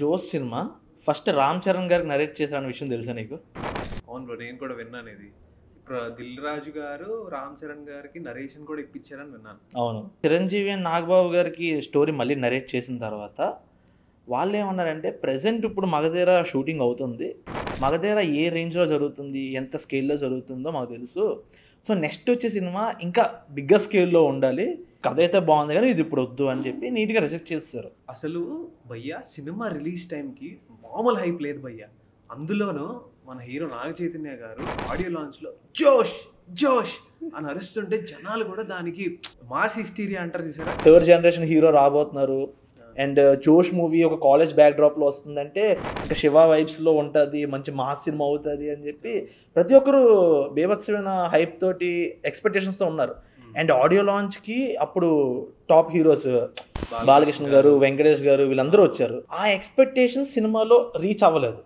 Jose cinema first Ram Charan గారికి narrate చేశారన్న విషయం తెలుసా నీకు? అవును బ్రో, నేను కూడా విన్నాను ఇది. దిల్ రాజు గారు రామ్ చరణ్ గారికి నరేషన్ కూడా ఇప్పించారని విన్నాను. అవును. చిరంజీవి అండ్ నాగబాబు గారికి స్టోరీ మళ్ళీ నరేట్ చేసిన తర్వాత వాళ్ళు ఏమన్నారంటే ప్రెజెంట్ ఇప్పుడు మగధీర షూటింగ్ అవుతుంది, మగధీర ఏ రేంజ్లో జరుగుతుంది, ఎంత స్కేల్లో జరుగుతుందో మాకు తెలుసు. సో నెక్స్ట్ వచ్చే సినిమా ఇంకా బిగ్గర్ స్కేల్లో ఉండాలి, కథ అయితే బాగుంది కానీ ఇది ఇప్పుడు వద్దు అని చెప్పి నీట్గా రిజెక్ట్ చేస్తారు. అసలు భయ్యా సినిమా రిలీజ్ టైంకి మామూలు హైప్ లేదు భయ్యా. అందులోనూ మన హీరో నాగ చైతన్య గారు ఆడియో లాంచ్లో జోష్ జోష్ అని అరుస్తుంటే జనాలు కూడా దానికి మాస్ హిస్టీరియా అంటారు చూసారా. థర్డ్ జనరేషన్ హీరో రాబోతున్నారు అండ్ జోష్ మూవీ ఒక కాలేజ్ బ్యాక్ డ్రాప్లో వస్తుందంటే ఇంకా శివ వైబ్స్లో ఉంటుంది, మంచి మాస్ సినిమా అవుతుంది అని చెప్పి ప్రతి ఒక్కరు బేభత్సమైన హైప్ తోటి ఎక్స్పెక్టేషన్స్తో ఉన్నారు. అండ్ ఆడియో లాంచ్కి అప్పుడు టాప్ హీరోస్ బాలకృష్ణ గారు, వెంకటేష్ గారు వీళ్ళందరూ వచ్చారు. ఆ ఎక్స్పెక్టేషన్స్ సినిమాలో రీచ్ అవ్వలేదు.